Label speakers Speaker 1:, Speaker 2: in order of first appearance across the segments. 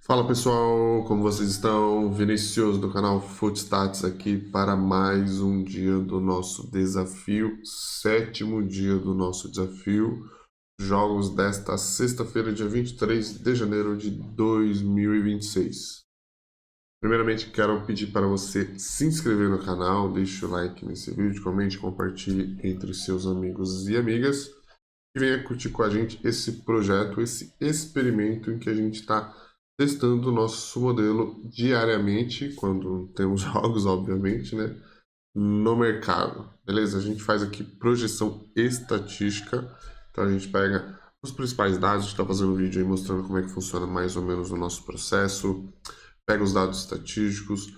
Speaker 1: Fala pessoal, como vocês estão? Vinicius do canal Footstats aqui para mais um dia do nosso desafio, sétimo dia do nosso desafio, jogos desta sexta-feira, dia 23 de janeiro de 2026. Primeiramente, quero pedir para você se inscrever no canal, deixe o like nesse vídeo, comente, compartilhe entre seus amigos e amigas e venha curtir com a gente esse projeto, esse experimento em que a gente está testando o nosso modelo diariamente, quando temos jogos, obviamente, né, no mercado. Beleza? A gente faz aqui projeção estatística, então a gente pega os principais dados, a gente está fazendo um vídeo aí mostrando como é que funciona mais ou menos o nosso processo, pega os dados estatísticos,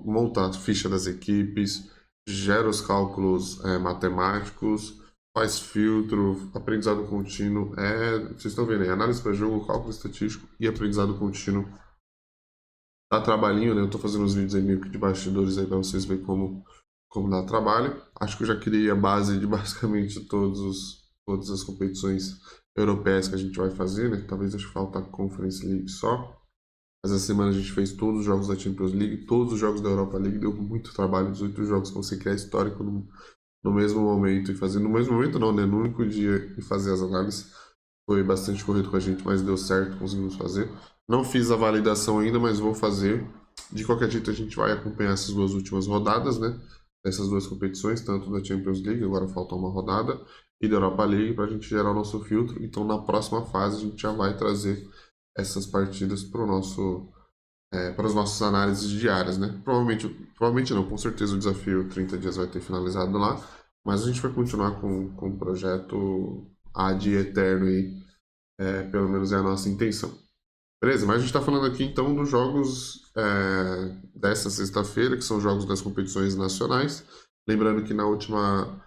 Speaker 1: monta a ficha das equipes, gera os cálculos matemáticos, faz filtro, aprendizado contínuo, vocês estão vendo aí, análise para jogo, cálculo estatístico e aprendizado contínuo. Dá trabalhinho, né? Eu tô fazendo uns vídeos aí meio que de bastidores aí para vocês verem como dá trabalho. Acho que eu já criei a base de basicamente todas as competições europeias que a gente vai fazer, né? Talvez acho que falta a Conference League só. Mas essa semana a gente fez todos os jogos da Champions League, todos os jogos da Europa League, deu muito trabalho, 18 jogos para você criar histórico no mesmo momento e fazer, no mesmo momento não, né, no único dia e fazer as análises. Foi bastante corrido com a gente, mas deu certo, conseguimos fazer. Não fiz a validação ainda, mas vou fazer. De qualquer jeito a gente vai acompanhar essas duas últimas rodadas, né, dessas duas competições, tanto da Champions League, agora falta uma rodada, e da Europa League, para a gente gerar o nosso filtro. Então na próxima fase a gente já vai trazer essas partidas para o nosso para as nossas análises diárias, né? Provavelmente não, com certeza o desafio 30 dias vai ter finalizado lá, mas a gente vai continuar com o projeto ad eterno aí, pelo menos é a nossa intenção. Beleza? Mas a gente está falando aqui então dos jogos dessa sexta-feira, que são jogos das competições nacionais. Lembrando que na última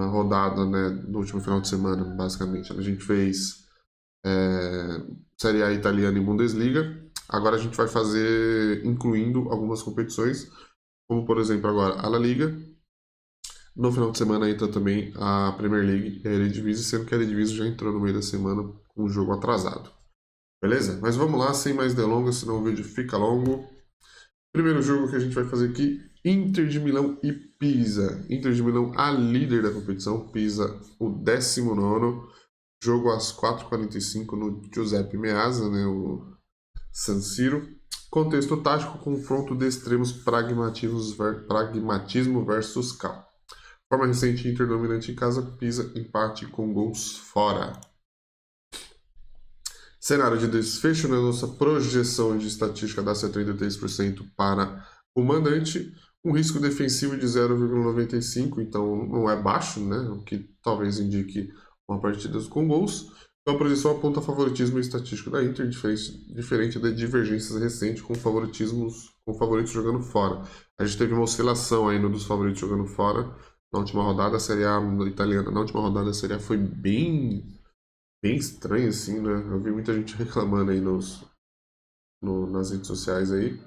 Speaker 1: rodada, né, no último final de semana, basicamente, a gente fez Série A italiana e Bundesliga. Agora a gente vai fazer incluindo algumas competições, como por exemplo agora a La Liga. No final de semana entra também a Premier League e a Eredivisie, sendo que a Eredivisie já entrou no meio da semana com o jogo atrasado. Beleza? Mas vamos lá, sem mais delongas, senão o vídeo fica longo. Primeiro jogo que a gente vai fazer aqui, Inter de Milão e Pisa. Inter de Milão, a líder da competição, Pisa, o 19º. Jogo às 4h45 no Giuseppe Meazza, né, o San Siro. Contexto tático, confronto de extremos, pragmatismo versus cal. Forma recente, Inter dominante em casa, Pisa, empate com gols fora. Cenário de desfecho, na nossa projeção de estatística dá 73% para o mandante, um risco defensivo de 0,95, então não é baixo, né? O que talvez indique uma partida com gols. Então a projeção aponta favoritismo estatístico da Inter, diferente da divergências recentes com favoritos jogando fora. A gente teve uma oscilação aí no dos favoritos jogando fora. Na última rodada, a Série A italiana, na última rodada a Série A foi bem estranho, assim, né? Eu vi muita gente reclamando aí nas redes sociais aí.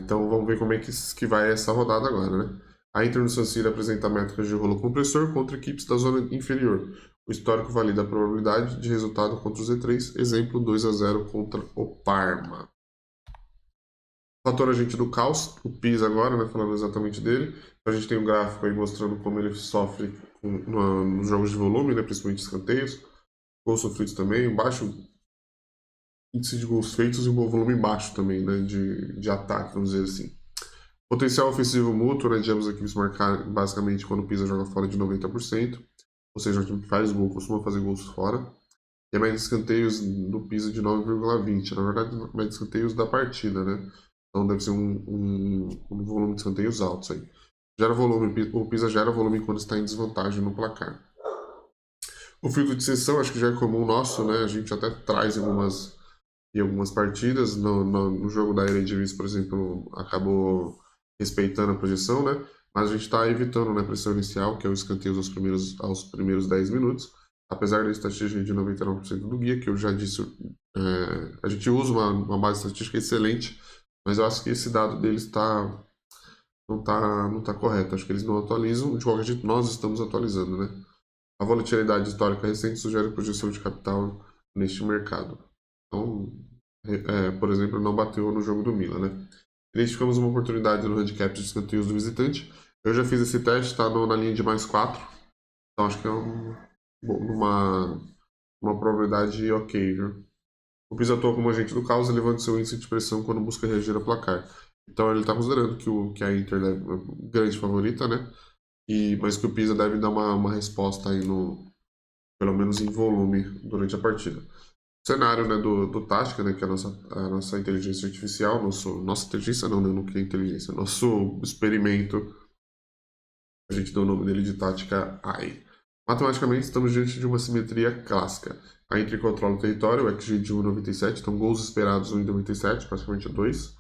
Speaker 1: Então vamos ver como é que vai essa rodada agora, né? A Inter no San Siro apresenta métricas de rolo compressor contra equipes da zona inferior. O histórico valida a probabilidade de resultado contra o Z3, exemplo 2-0 contra o Parma. Fator agente do caos, o Pisa agora, né, falando exatamente dele. A gente tem um gráfico aí mostrando como ele sofre nos jogos de volume, né, principalmente escanteios. Gols sofridos também, baixo índice de gols feitos e um volume baixo também, né, de ataque, vamos dizer assim. Potencial ofensivo mútuo, né, de ambas as equipes marcar basicamente quando o Pisa joga fora de 90%, ou seja, o time que faz gol costuma fazer gols fora. E a média de escanteios do Pisa de 9,20, na verdade, a média de escanteios da partida, né? Então deve ser um volume de escanteios altos aí. Gera volume, o Pisa gera volume quando está em desvantagem no placar. O filtro de sessão, acho que já é comum nosso, né? A gente até traz em algumas partidas. No jogo da Eredivisie, por exemplo, acabou respeitando a projeção, né? Mas a gente está evitando, né, a pressão inicial, que é o escanteio aos primeiros 10 minutos. Apesar da estatística de 99% do guia, que eu já disse, a gente usa uma base estatística excelente, mas eu acho que esse dado deles não tá correto. Acho que eles não atualizam. De qualquer jeito, nós estamos atualizando, né? A volatilidade histórica recente sugere projeção de capital neste mercado. Então, por exemplo, não bateu no jogo do Milan, né? Identificamos uma oportunidade no handicap de escanteios do visitante. Eu já fiz esse teste, está na linha de mais 4. Então acho que é uma probabilidade ok, viu? O Pisa atua como agente do caos, elevando seu índice de pressão quando busca reagir a placar. Então ele está considerando que a Inter é grande favorita, né? Mas que o Pisa deve dar uma resposta aí pelo menos em volume durante a partida. O cenário, né, do Tática, né, que é a nossa inteligência artificial, nossa inteligência não, né, não que é inteligência, nosso experimento, a gente deu o nome dele de Tática AI. Matematicamente, estamos diante de uma simetria clássica. A Inter controla o território, o XG de 1,97, então gols esperados 1,97, praticamente 2,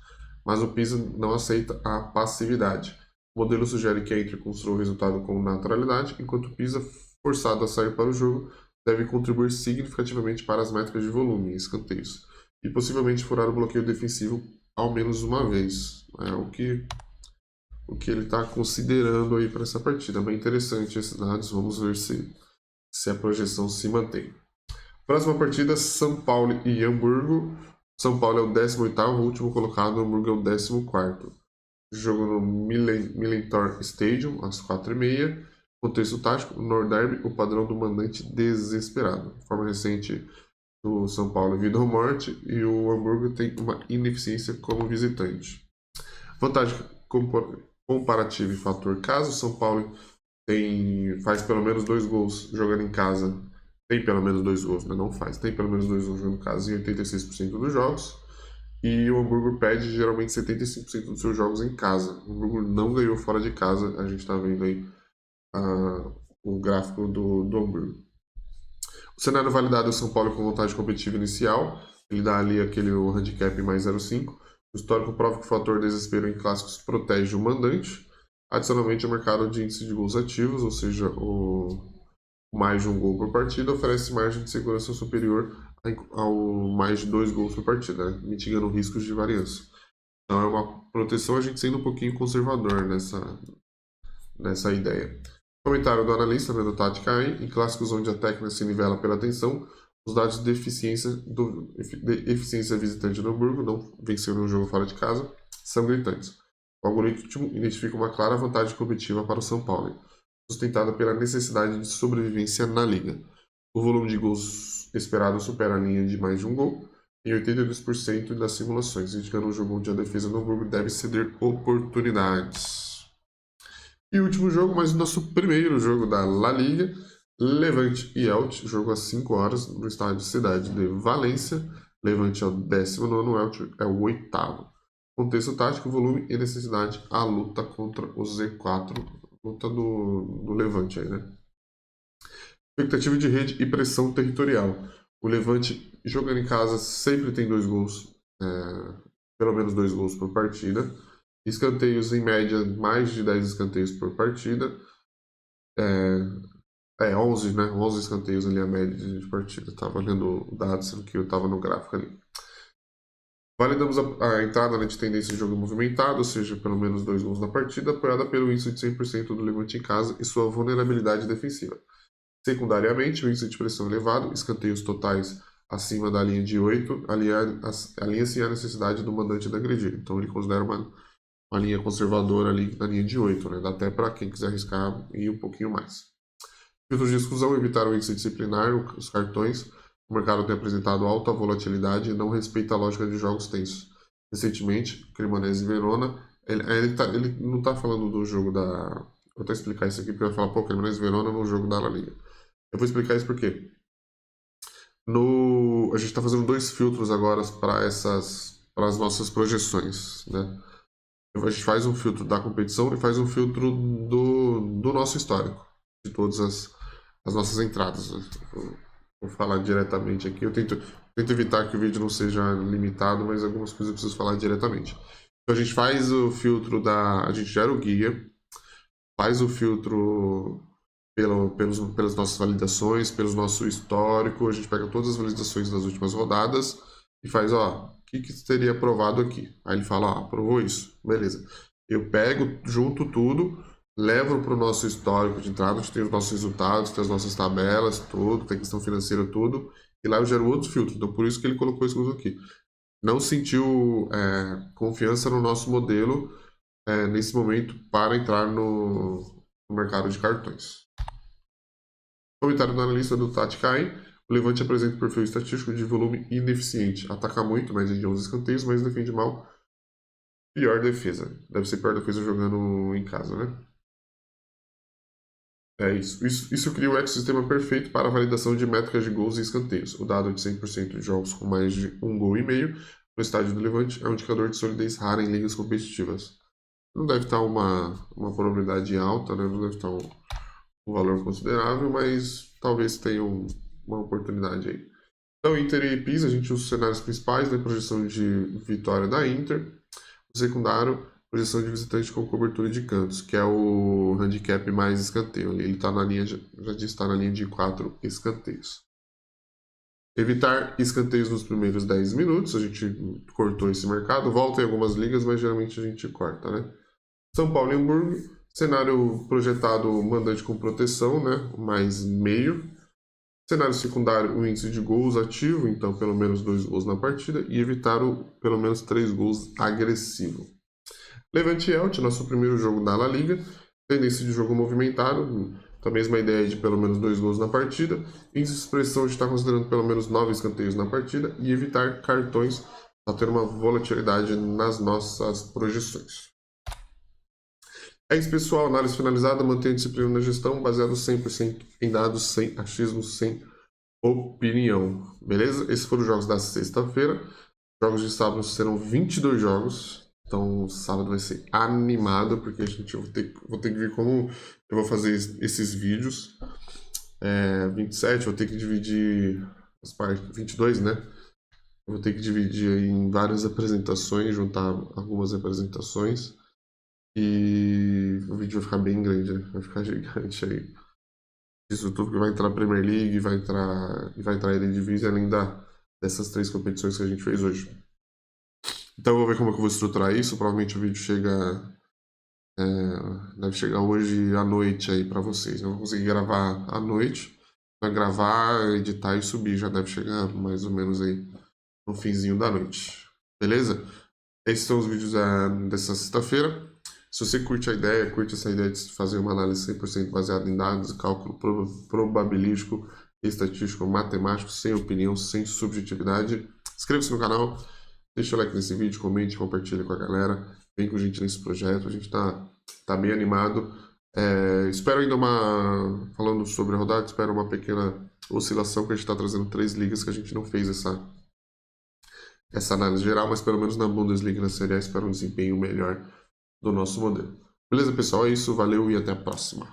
Speaker 1: mas o Pisa não aceita a passividade. O modelo sugere que a Inter construa o resultado com naturalidade, enquanto o Pisa, forçado a sair para o jogo, deve contribuir significativamente para as métricas de volume e escanteios, e possivelmente furar o bloqueio defensivo ao menos uma vez. É o que ele está considerando aí para essa partida. Bem interessante esses dados, vamos ver se a projeção se mantém. Próxima partida, São Paulo e Hamburgo. São Paulo é o 18º, o último colocado, Hamburgo é o 14º. Jogo no Millentor Stadium, às 4h30. Contexto tático, no Nordderby, o padrão do mandante desesperado. Forma recente do São Paulo, vida ou morte, e o Hamburgo tem uma ineficiência como visitante. Vantagem comparativa e fator casa, o São Paulo faz pelo menos 2 gols jogando em casa. Tem pelo menos 2 gols, né? Não faz. Tem pelo menos 2 gols jogando em casa em 86% dos jogos. E o Hamburgo perde geralmente 75% dos seus jogos em casa. O Hamburgo não ganhou fora de casa. A gente está vendo aí o gráfico do Hamburgo. O cenário validado é o São Paulo com vantagem competitiva inicial. Ele dá ali o handicap mais 0,5. O histórico prova que o fator desespero em clássicos protege o mandante. Adicionalmente, o mercado de índice de gols ativos, ou seja, o mais de um gol por partida, oferece margem de segurança superior ao mais de 2 gols por partida, né? Mitigando riscos de variância. Então é uma proteção, a gente sendo um pouquinho conservador nessa ideia. Comentário do analista, né, do Tática AI: em clássicos onde a técnica se nivela pela atenção, os dados de eficiência visitante do Hamburgo, não venceu no jogo fora de casa, são gritantes. O algoritmo identifica uma clara vantagem competitiva para o São Paulo, sustentada pela necessidade de sobrevivência na liga. O volume de gols esperado supera a linha de mais de um gol em 82% das simulações, indicando um jogo onde a defesa do Hamburgo deve ceder oportunidades. E o último jogo, mas o nosso primeiro jogo da La Liga, Levante e Elche, jogo às 5 horas no estádio Cidade de Valência. Levante é o 19º, Elche é o 8º. Contexto tático, volume e necessidade, a luta contra o Z4, luta do Levante aí, né? Expectativa de rede e pressão territorial. O Levante, jogando em casa, sempre tem 2 gols, pelo menos 2 gols por partida. Escanteios, em média, mais de 10 escanteios por partida. 11, né? 11 escanteios ali a média de partida. Estava lendo o dado, sendo que eu estava no gráfico ali. Validamos a entrada, né, de tendência de jogo movimentado, ou seja, pelo menos 2 gols na partida, apoiada pelo índice de 100% do Levante em casa e sua vulnerabilidade defensiva. Secundariamente, o índice de pressão elevado, escanteios totais acima da linha de 8, alinha-se à necessidade do mandante de agredir. Então ele considera uma linha conservadora ali na linha de 8, né? Dá até para quem quiser arriscar ir um pouquinho mais. Filtros de exclusão: evitar o índice disciplinar, os cartões. O mercado tem apresentado alta volatilidade e não respeita a lógica de jogos tensos. Recentemente, Cremonese e Verona, ele não está falando do jogo da... Vou até explicar isso aqui, porque eu falar, Cremonese e Verona no jogo da La Liga. Eu vou explicar isso porque a gente está fazendo 2 filtros agora para as nossas projeções, né? A gente faz um filtro da competição e faz um filtro do nosso histórico, de todas as nossas entradas. Vou falar diretamente aqui. Eu tento evitar que o vídeo não seja limitado, mas algumas coisas eu preciso falar diretamente. Então a gente faz o filtro a gente gera o guia, faz o filtro pelas nossas validações, pelo nosso histórico, a gente pega todas as validações das últimas rodadas e faz, o que seria aprovado aqui? Aí ele fala, aprovou isso, beleza. Eu pego, junto tudo, levo para o nosso histórico de entrada, a gente tem os nossos resultados, tem as nossas tabelas, tudo, tem questão financeira, tudo, e lá eu gero outro filtro. Então, por isso que ele colocou isso aqui. não sentiu confiança no nosso modelo nesse momento para entrar no mercado de cartões. Comentário do analista do Taticain. O Levante apresenta um perfil estatístico de volume ineficiente. Ataca muito, média de 11 escanteios, mas defende mal. Pior defesa. Deve ser pior defesa jogando em casa, né? É isso. Isso cria o ecossistema perfeito para a validação de métricas de gols e escanteios. O dado de 100% de jogos com mais de 1,5 gol no estádio do Levante é um indicador de solidez rara em ligas competitivas. Não deve estar uma probabilidade alta, né? Não deve estar um valor considerável, mas talvez tenha uma oportunidade aí. Então, Inter e Pisa, a gente usa os cenários principais, né? Projeção de vitória da Inter. O secundário, projeção de visitante com cobertura de cantos, que é o handicap mais escanteio. Ele está na linha, já disse, está na linha de 4 escanteios. Evitar escanteios nos primeiros 10 minutos, a gente cortou esse mercado. Volta em algumas ligas, mas geralmente a gente corta, né? São Paulo e Hamburgo, cenário projetado mandante com proteção, né? Mais meio. Cenário secundário, o índice de gols ativo, então pelo menos 2 gols na partida, e evitar pelo menos 3 gols agressivo. Levante e Elche, nosso primeiro jogo da La Liga, tendência de jogo movimentado, a mesma ideia de pelo menos 2 gols na partida, índice de expressão de estar considerando pelo menos 9 escanteios na partida e evitar cartões para ter uma volatilidade nas nossas projeções. É isso, pessoal. Análise finalizada, mantenha disciplina na gestão, baseado 100% em dados, sem achismo, sem opinião. Beleza? Esses foram os jogos da sexta-feira. Jogos de sábado serão 22 jogos. Então, sábado vai ser animado, porque vou ter que ver como eu vou fazer esses vídeos. 27, vou ter que dividir as partes. 22, né? Eu vou ter que dividir em várias apresentações, juntar algumas apresentações. E o vídeo vai ficar bem grande, né? Vai ficar gigante aí. Isso tudo que vai entrar Premier League, vai entrar Eredivisie, além dessas 3 competições que a gente fez hoje. Então eu vou ver como é que eu vou estruturar isso. Provavelmente o vídeo deve chegar hoje à noite aí pra vocês. Eu vou conseguir gravar à noite. Vai gravar, editar e subir. Já deve chegar mais ou menos aí no finzinho da noite. Beleza? Esses são os vídeos dessa sexta-feira. Se você curte essa ideia de fazer uma análise 100% baseada em dados, cálculo probabilístico, estatístico, matemático, sem opinião, sem subjetividade, inscreva-se no canal, deixa o like nesse vídeo, comente, compartilhe com a galera, vem com a gente nesse projeto, a gente tá bem animado. Espero ainda falando sobre a rodada, espero uma pequena oscilação, que a gente está trazendo 3 ligas que a gente não fez essa análise geral, mas pelo menos na Bundesliga e na Série A espero um desempenho melhor do nosso modelo. Beleza, pessoal? É isso. Valeu e até a próxima.